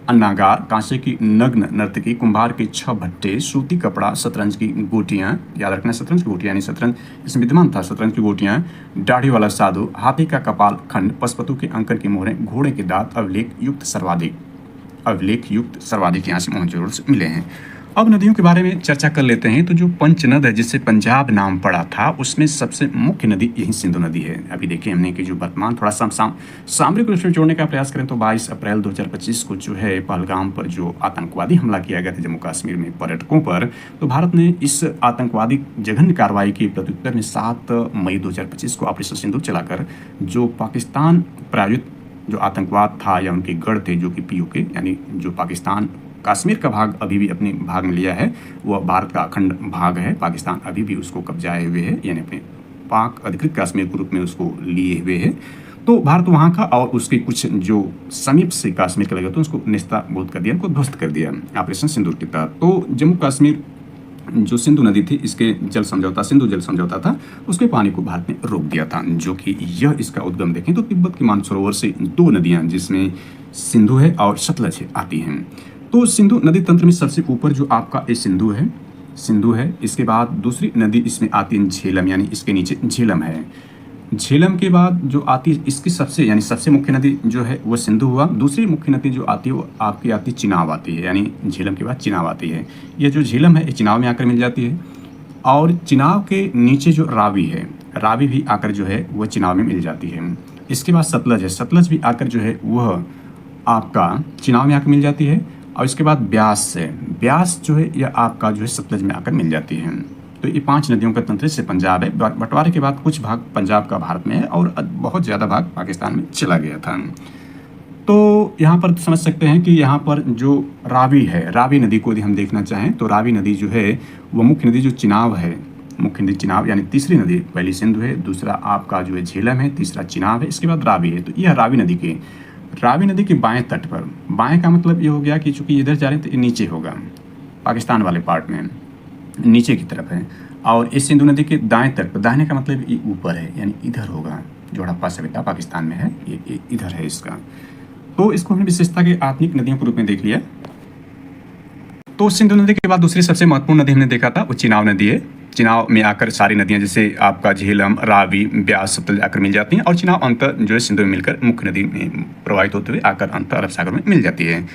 अन्नागार, कांसे की नग्न नर्तकी, कुंभार के 6 भट्टे, सूती कपड़ा, शतरंज की गोटियाँ, याद रखना शतरंज की गोटियाँ, यानी शतरंज इसमें विद्यमान था, शतरंज की गोटियाँ, दाढ़ी वाला साधु, हाथी का कपाल खंड, पशुपतु के अंकर की मोहरें, घोड़े के दांत, अभिलेख युक्त सर्वाधिक यहाँ से मोहनजोदड़ो से मिले हैं। अब नदियों के बारे में चर्चा कर लेते हैं। तो जो पंचनद है, जिससे पंजाब नाम पड़ा था, उसमें सबसे मुख्य नदी यही सिंधु नदी है। अभी देखिए हमने कि जो वर्तमान थोड़ा सा सामरिक रूप से जोड़ने का प्रयास करें तो 22 अप्रैल 2025 को जो है पहलगाम पर जो आतंकवादी हमला किया गया था जम्मू कश्मीर में पर्यटकों पर, तो भारत ने इस आतंकवादी जघन्य कार्रवाई के प्रत्युत्तर में 7 मई 2025 को ऑपरेशन सिंदूर चलाकर जो पाकिस्तान प्रायोजित जो आतंकवाद था या उनके गढ़ थे, जो कि POK, यानी जो पाकिस्तान कश्मीर का भाग अभी भी अपने भाग में लिया है, वह भारत का अखंड भाग है। पाकिस्तान अभी भी उसको कब्जाए हुए है, यानी अपने पाक अधिकृत कश्मीर के रूप में उसको लिए हुए है। तो भारत वहाँ का और उसके कुछ जो समीप से कश्मीर के लगे तो उसको नेस्तनाबूद कर दिया, उनको ध्वस्त कर दिया ऑपरेशन सिंदूर के तहत। तो जम्मू कश्मीर जो सिंधु नदी थी, इसके सिंधु जल समझौता था, उसके पानी को भारत ने रोक दिया था, जो कि यह इसका उद्गम देखें तो तिब्बत के मानसरोवर से 2 नदियाँ जिसमें सिंधु है और सतलज आती हैं। तो सिंधु नदी तंत्र में सबसे ऊपर जो आपका ये सिंधु है। इसके बाद दूसरी नदी इसमें आती है झेलम, यानी इसके नीचे झेलम है। झेलम के बाद जो आती है इसकी सबसे मुख्य नदी जो है वो सिंधु हुआ। दूसरी मुख्य नदी जो आती है वो आपकी आती चिनाब आती है, यानी झेलम के बाद चिनाब आती है। ये जो झेलम है ये चिनाब में आकर मिल जाती है, और चिनाब के नीचे जो रावी है, रावी भी आकर जो है वह चिनाब में मिल जाती है। इसके बाद सतलज है, सतलज भी आकर जो है वह आपका चिनाब में आकर मिल जाती है। और इसके बाद ब्यास है, ब्यास जो है यह आपका जो है सतलज में आकर मिल जाती है। तो ये 5 नदियों का तंत्र से पंजाब है। बंटवारे के बाद कुछ भाग पंजाब का भारत में है और बहुत ज़्यादा भाग पाकिस्तान में चला गया था। तो यहाँ पर समझ सकते हैं कि यहाँ पर जो रावी है, रावी नदी को यदि हम देखना चाहें तो रावी नदी जो है वो मुख्य नदी जो चिनाब है, मुख्य नदी चिनाब, यानी तीसरी नदी, पहली सिंधु है, दूसरा आपका जो है झेलम है, तीसरा चिनाब है, इसके बाद रावी है। तो यह रावी नदी के बाएं तट पर, बाएं का मतलब ये हो गया कि चूंकि इधर जा रहे हैं तो ये नीचे होगा, पाकिस्तान वाले पार्ट में नीचे की तरफ है। और इस सिंधु नदी के दाएं तट पर, दाहिने का मतलब ये ऊपर है, यानी इधर होगा। जो हड़प्पा सभ्यता पाकिस्तान में है ये इधर है इसका। तो इसको हमने विशेषता के आधुनिक नदियों के रूप में देख लिया। तो सिंधु नदी के बाद दूसरी सबसे महत्वपूर्ण नदी हमने देखा था वो चिनाब नदी है। चिनाब में आकर सारी नदियां जैसे आपका झेलम, रावी, ब्यास, सतलज आकर मिल जाती हैं, और चिनाब अंतर जो है सिंधु में मिलकर मुख्य नदी में प्रवाहित होते हुए आकर अंतर अरब सागर में मिल जाती है।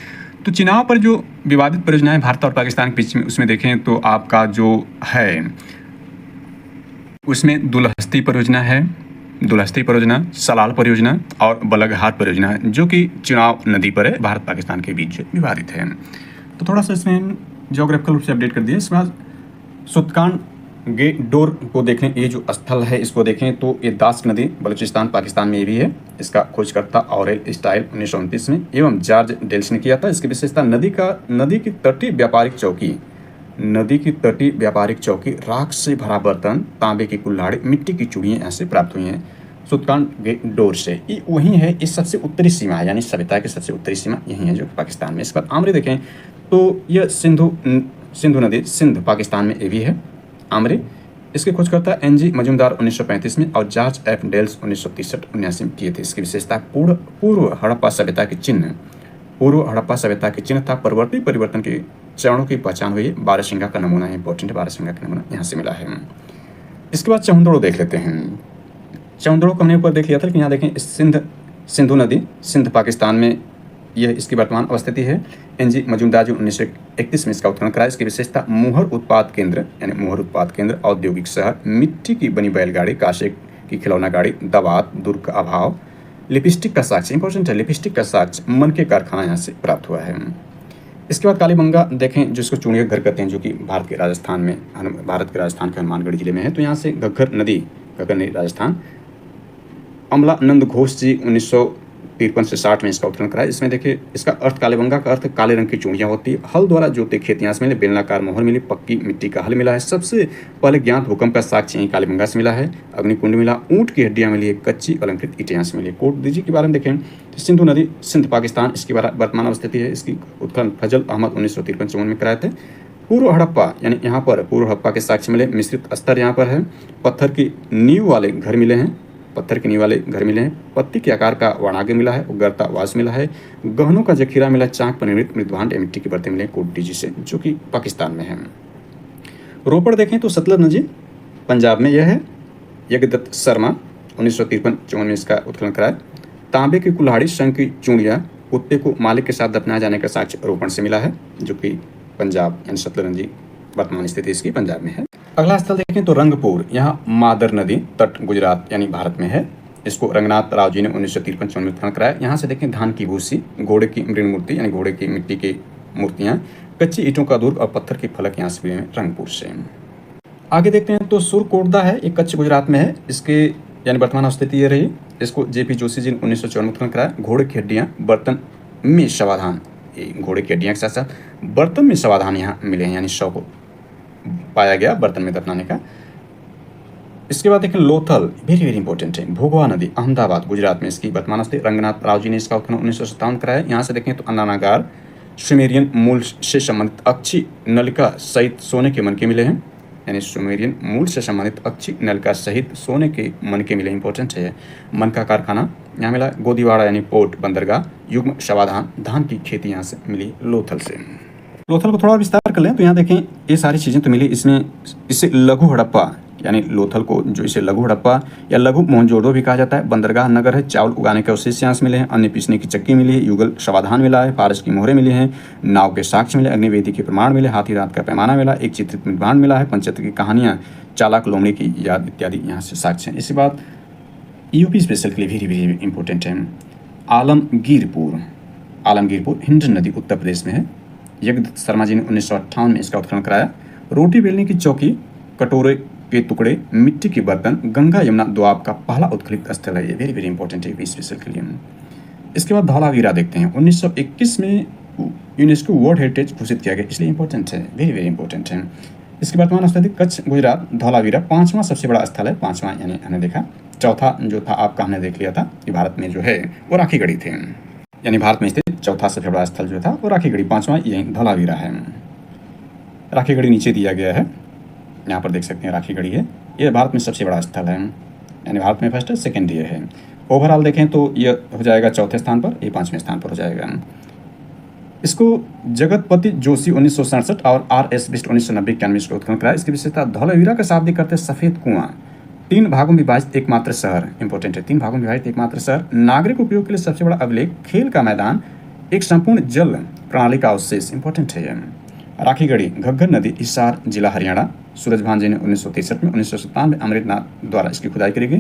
तो चिनाब पर जो विवादित परियोजनाएं भारत और पाकिस्तान के बीच में, उसमें देखें तो आपका जो है उसमें दुलहस्ती परियोजना, सलाल परियोजना और बलगहार परियोजना, जो कि चिनाब नदी पर है, भारत पाकिस्तान के बीच विवादित है। तो थोड़ा सा इसमें ज्योग्राफिकल रूप से अपडेट कर दिया। इसके बाद सुत्कान गेडोर को देखें, ये जो स्थल है इसको देखें तो ये दास्क नदी बलूचिस्तान पाकिस्तान में भी है। इसका खोजकर्ता ऑरेल स्टाइल 1929 में एवं जॉर्ज डेल्स ने किया था। इसकी विशेषता नदी की तटीय व्यापारिक चौकी, राख से भरा बर्तन, तांबे की कुल्हाड़ी, मिट्टी की चूड़ियाँ यहाँ से प्राप्त हुई हैं। सुल्तानगोर से, ये वही है, इस सबसे उत्तरी सीमा है, यानी सभ्यता की सबसे उत्तरी सीमा यही है जो पाकिस्तान में। इसके बाद आमरे देखें तो यह सिंधु नदी सिंध पाकिस्तान में ये भी है आमरे। इसकी खोजकर्ता NG मजूमदार 1935 में और जॉर्ज F डेल्स 1963-79 में किए थे। इसकी विशेषता पूर्व हड़प्पा सभ्यता के चिन्ह, पूर्व हड़प्पा सभ्यता के चिन्ह था। परवर्ती परिवर्तन के चरणों की पहचान हुई। बारहसिंगा का नमूना है, इंपॉर्टेंट है, बारहसिंगा का नमूना यहाँ से मिला है। इसके बाद चौंदड़ो देख लेते हैं। चौंदड़ो को हमने ऊपर देख लिया था, लेकिन यहाँ देखें सिंधु नदी सिंध पाकिस्तान में यह इसकी वर्तमान अवस्थिति है। NG मजूमदार जो 1931 में इसका उत्खनन कराया। इसकी विशेषता मुहर उत्पाद केंद्र, यानी मुहर उत्पाद केंद्र, औद्योगिक शहर, मिट्टी की बनी बैलगाड़ी, कांसे की खिलौना गाड़ी, दवात, दुर्ग का अभाव, लिपस्टिक का साक्ष्य, इंपॉर्टेंट है, लिपस्टिक का साक्ष्य, मन के कारखाना यहाँ से प्राप्त हुआ है। इसके बाद कालीबंगा देखें, जिसको चूड़िया घर कहते हैं, जो कि भारत के राजस्थान के हनुमानगढ़ जिले में है। तो यहाँ से घग्गर नदी राजस्थान। अमलानंद घोष जी 1953 से 60 में इसका उत्खनन कराया। इसमें देखिए इसका अर्थ, कालीबंगा का अर्थ काले रंग की चूड़ियाँ होती है। हल द्वारा जोते खेत यहाँ से मिले, बेलनाकार मोहर मिली, पक्की मिट्टी का हल मिला है। सबसे पहले ज्ञात भूकंप का साक्ष्य यहीं कालीबंगा से मिला है। अग्निकुंड मिला, ऊँट की हड्डियाँ मिली है, कच्ची अलंकृत ईंटें यहाँ से मिली। कोट दीजिए के बारे में देखें, सिंधु नदी सिंध पाकिस्तान, इसकी वर्तमान अवस्थिति है। इसकी उत्खनन फजल अहमद 1953-54 में कराए थे। पूर्व हड़प्पा, यानी यहाँ पर पूर्व हड़प्पा के साक्ष्य मिले। मिश्रित स्तर यहाँ पर है। पत्थर की नींव वाले घर मिले हैं, पत्ती के आकार का वर्णाग्य मिला है। उगरता वास मिला है। गहनों का जखीरा मिला। चाक पर निर्मित मृदभांड या मिट्टी के बर्तन मिले कोट डीजी से, जो कि पाकिस्तान में है। रोपड़ देखें तो सतलज नदी पंजाब में यह है। यज्ञदत्त शर्मा 1953-54 में इसका उत्खनन कराया। तांबे की कुल्हाड़ी, शंख की चूड़ियाँ, कुत्ते को मालिक के साथ दफनाए जाने का साक्ष्य रोपण से मिला है, जो कि पंजाब यानी सतलज नदी वर्तमान स्थिति इसकी पंजाब में है। अगला स्थल देखें तो रंगपुर, यहाँ मादर नदी तट गुजरात यानी भारत में है। इसको रंगनाथ राव जी ने 1953-54 में उत्खनन कराया। यहाँ से देखें धान की भूसी, घोड़े की मृण मूर्ति यानी घोड़े की मिट्टी की मूर्तियाँ, कच्ची ईंटों का दुर्ग और पत्थर के फलक यहाँ से मिले हैं रंगपुर से। आगे देखते हैं तो सुरकोटदा है, एक कच्छ गुजरात में है। इसके यानी वर्तमान स्थिति ये रही। इसको JP जोशी जी ने 1954 में उत्खनन कराया। घोड़े की हड्डियाँ, बर्तन में शवाधान, घोड़े की हड्डियाँ के साथ साथ बर्तन में शवाधान यहाँ मिले हैं, यानी शव को पाया गया बर्तन में दफनाने का। इसके बाद देखें लोथल, वेरी वेरी इंपॉर्टेंट है। भोगवा नदी अहमदाबाद गुजरात में इसकी वर्तमान स्थिति। रंगनाथ राव जी ने इसका उत्खनन 1957 कराया। यहाँ से देखें तो अन्नानागार सुमेरियन मूल से संबंधित अक्षी नलिका सहित सोने के मनके मिले हैं, यानी सुमेरियन मूल से संबंधित अक्षी नलिका सहित सोने के मनके मिले, इंपॉर्टेंट है। मन का कारखाना यहाँ मिला। गोदीवाड़ा यानी पोर्ट बंदरगाह, युग्म शवाधान, धान की खेती यहाँ से मिली लोथल से। लोथल को थोड़ा विस्तार कर लें तो यहाँ देखें ये सारी चीज़ें तो मिली। इसमें इसे लघु हड़प्पा यानी लोथल को जो इसे लघु हड़प्पा या लघु मोहनजोदड़ो भी कहा जाता है। बंदरगाह नगर है। चावल उगाने के अवशेष यहाँ से मिले हैं। अन्य पीसने की चक्की मिली है। युगल शवाधान मिला है। पारस की मोहरें मिली हैं। नाव के साक्ष्य मिले। अग्निवेदी के प्रमाण मिले। हाथी दांत का पैमाना मिला। एक चित्रित मृदभांड मिला है। पंचतंत्र की कहानियाँ, चालाक लोमड़ी की याद इत्यादि यहाँ से साक्ष्य हैं। इसके बाद UP स्पेशल के लिए वेरी वेरी इंपॉर्टेंट है। आलमगीरपुर हिंडन नदी उत्तर प्रदेश में है। यज्ञदत्त शर्मा जी ने 1958 में इसका उत्खनन कराया। रोटी बेलने की चौकी, कटोरे के टुकड़े, मिट्टी के बर्तन, गंगा यमुना द्वाब का पहला उत्खलित स्थल है। ये वेरी वेरी इंपॉर्टेंट है स्पेशल के लिए। इसके बाद धौलावीरा देखते हैं। 1921 में यूनेस्को वर्ल्ड हेरिटेज घोषित किया गया, इसलिए इंपॉर्टेंट है, वेरी वेरी इंपॉर्टेंट है। इसके वर्तमान स्थिति कच्छ गुजरात धौलावीरा 5वां सबसे बड़ा स्थल है। 5वां यानी हमने देखा। चौथा जो था आपका हमने देख लिया था कि भारत में जो है वो राखीगढ़ी थे, यानी भारत में स्थित चौथा सबसे बड़ा स्थल जो था वो राखीगढ़ी। 5वां यही धौलावीरा है। राखीगढ़ी नीचे दिया गया है, यहाँ पर देख सकते हैं राखीगढ़ी है। ये भारत में सबसे बड़ा स्थल है, यानी भारत में फर्स्ट है, सेकेंड ये है। ओवरऑल देखें तो ये हो जाएगा चौथे स्थान पर, ये 5वें स्थान पर हो जाएगा। इसको जगतपति जोशी 1967 और RS बिष्ट 1990 में इसको उत्खनन कराया। इसकी विशेषता धौलावीरा का शाब्दिक करते सफ़ेद कुआं, 3 भागों में विभाजित एकमात्र शहर, इंपॉर्टेंट है, 3 भागों में विभाजित एकमात्र शहर, नागरिक उपयोग के लिए सबसे बड़ा अभिलेख, खेल का मैदान, एक संपूर्ण जल प्रणाली का अवशेष, इंपॉर्टेंट है। राखीगढ़ी घग्गर नदी हिसार जिला हरियाणा। सूरजभान जी ने 1963 में 1997 में अमृतनाथ द्वारा इसकी खुदाई करी गई।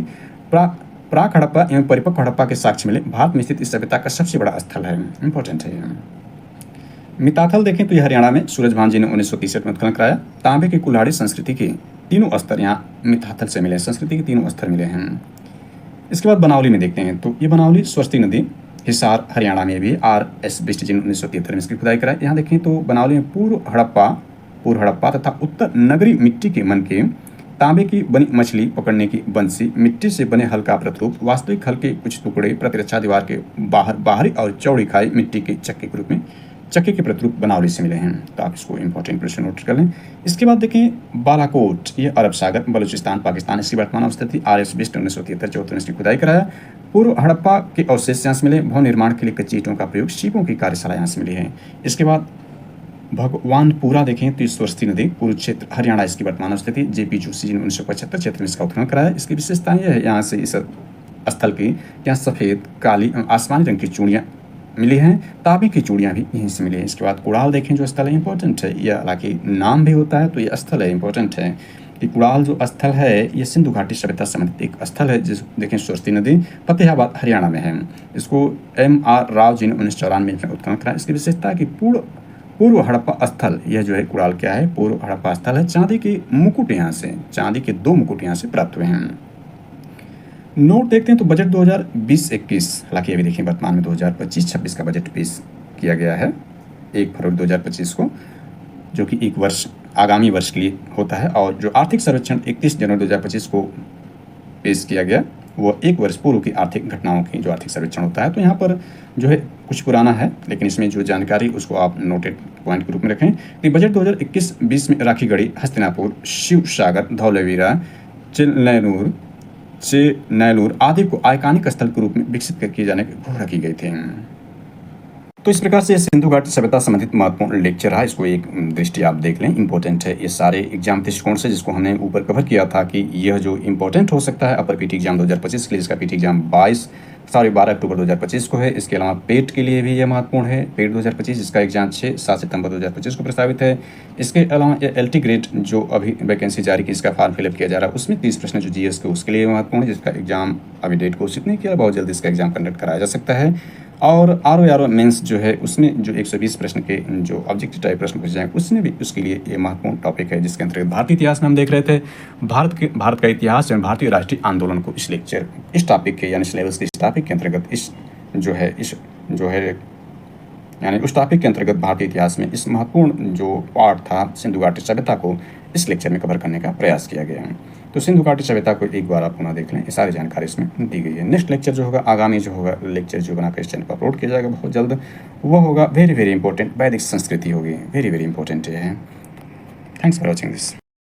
प्राक हड़प्पा एवं परिपक्व हड़प्पा के साक्ष्य मिले। भारत में स्थित इस सभ्यता का सबसे बड़ा स्थल है, इंपॉर्टेंट है। मिताथल देखें तो यह हरियाणा में सूरजभान जी ने 1963 में उत्खनन कराया। तांबे की कुल्हाड़ी संस्कृति के 3 स्तर यहाँ मिताथल से मिले, संस्कृति के 3 स्तर मिले हैं। इसके बाद बनावली में देखते हैं तो ये बनावली स्वस्ति नदी हिसार हरियाणा में भी RS बिष्ट जी ने 1973 में इसकी खुदाई कराई। यहाँ देखें तो बनावली में पूर्व हड़प्पा तथा उत्तर नगरी मिट्टी के मन के तांबे की बनी मछली पकड़ने की बंसी, मिट्टी से बने हल्का प्रतिरूप, वास्तविक हल्के कुछ टुकड़े, प्रतिरक्षा दीवार के बाहरी और चौड़ी खाई मिट्टी के चक्के के रूप में चक्के के प्रतिरूप बनावली से मिले हैं। तो आप इसको इंपॉर्टेंट प्रश्न नोट कर लें। इसके बाद देखें बालाकोट, ये अरब सागर, बलूचिस्तान, पाकिस्तान। इसकी वर्तमान स्थिति RS 20 1973 इसकी खुदाई कराया। पूर्व हड़प्पा के अवशेष यहाँ से मिले। भवन निर्माण के लिए कच्ची ईंटों का प्रयोग, शिपों की कार्यशाला यहाँ से मिली है। इसके बाद भगवानपुरा देखें तो सरस्वती नदी, कुरुक्षेत्र, हरियाणा। इसकी वर्तमान स्थिति JP जोशी जी ने 1975 क्षेत्र में इसका उत्खनन कराया। इसकी विशेषताएं यह है यहाँ से इस स्थल की यहाँ सफ़ेद, काली, आसमानी रंग की चूड़ियाँ मिली हैं। तांबे की चूड़ियाँ भी यहीं से मिली हैं। इसके बाद कुड़ाल देखें, जो स्थल है इंपॉर्टेंट है, यह हालांकि नाम भी होता है तो ये स्थल है इंपॉर्टेंट है कि कुड़ाल जो स्थल है ये सिंधु घाटी सभ्यता संबंधित एक स्थल है, जिस देखें सरस्वती नदी, फतेहाबाद, हरियाणा में है। इसको MR राव जी ने 1994 में उत्खनन कराया। इसकी विशेषता है कि पूर्व हड़प्पा स्थल, यह जो है कुड़ाल क्या है, पूर्व हड़प्पा स्थल है। चांदी के मुकुट यहाँ से, चांदी के 2 मुकुट यहाँ से प्राप्त हुए हैं। नोट देखते हैं तो बजट 2020-21, हालांकि अभी देखिए वर्तमान में 2025-26 का बजट पेश किया गया है 1 फरवरी 2025 को, जो कि एक वर्ष आगामी वर्ष के लिए होता है। और जो आर्थिक सर्वेक्षण 31 जनवरी 2025 को पेश किया गया, वो एक वर्ष पूर्व की आर्थिक घटनाओं की जो आर्थिक सर्वेक्षण होता है। तो यहाँ पर जो है कुछ पुराना है, लेकिन इसमें जो जानकारी उसको आप नोटेड पॉइंट के रूप में रखें कि बजट 2021-20 में राखीगढ़ी, हस्तिनापुर, शिव सागर, धौलावीरा, चेनैलूर आदि को आइकॉनिक स्थल के रूप में विकसित किए जाने की घोषणा की गई थी। तो इस प्रकार से सिंधु घाटी सभ्यता संबंधित महत्वपूर्ण लेक्चर है, इसको एक दृष्टि आप देख लें, इंपॉर्टेंट है ये सारे एग्जाम दृष्टिकोण से, जिसको हमने ऊपर कवर किया था कि यह जो इंपॉर्टेंट हो सकता है अपर PT एग्जाम 2025 के लिए। इसका PT एग्जाम 12 अक्टूबर 2025 को है। इसके अलावा पेट के लिए भी यह महत्वपूर्ण है, पेट 2025, इसका एग्जाम 7 सितंबर 2025 को प्रस्तावित है। इसके अलावा LT ग्रेड जो अभी वैकेंसी जारी की, इसका फॉर्म फिलअप किया जा रहा है, उसमें 30 प्रश्न जो GS के उसके लिए महत्वपूर्ण है, जिसका एग्जाम अभी डेट घोषित नहीं किया, बहुत जल्दी इसका एग्जाम कंडक्ट कराया जा सकता है। और RO मेंस जो है उसमें जो 120 प्रश्न के जो ऑब्जेक्टिव टाइप प्रश्न पूछे जाएंगे, उसमें भी उसके लिए ये महत्वपूर्ण टॉपिक है, जिसके अंतर्गत भारतीय इतिहास में हम देख रहे थे भारत का इतिहास एवं भारतीय राष्ट्रीय आंदोलन को इस टॉपिक के यानी सिलेबस के इस टॉपिक के अंतर्गत यानी उस टॉपिक के अंतर्गत भारतीय इतिहास में इस महत्वपूर्ण जो पार्ट था सिंधु घाटी सभ्यता को इस लेक्चर में कवर करने का प्रयास किया गया है। तो सिंधु घाटी सभ्यता को एक बार आप पुनः देख लें, ये सारी जानकारी इसमें दी गई है। नेक्स्ट लेक्चर जो होगा, आगामी जो होगा लेक्चर जो बनाकर इस चैनल पर अपलोड किया जाएगा बहुत जल्द, वो होगा वेरी इंपॉर्टेंट वैदिक संस्कृति होगी, वेरी इंपॉर्टेंट है। Thanks for watching this.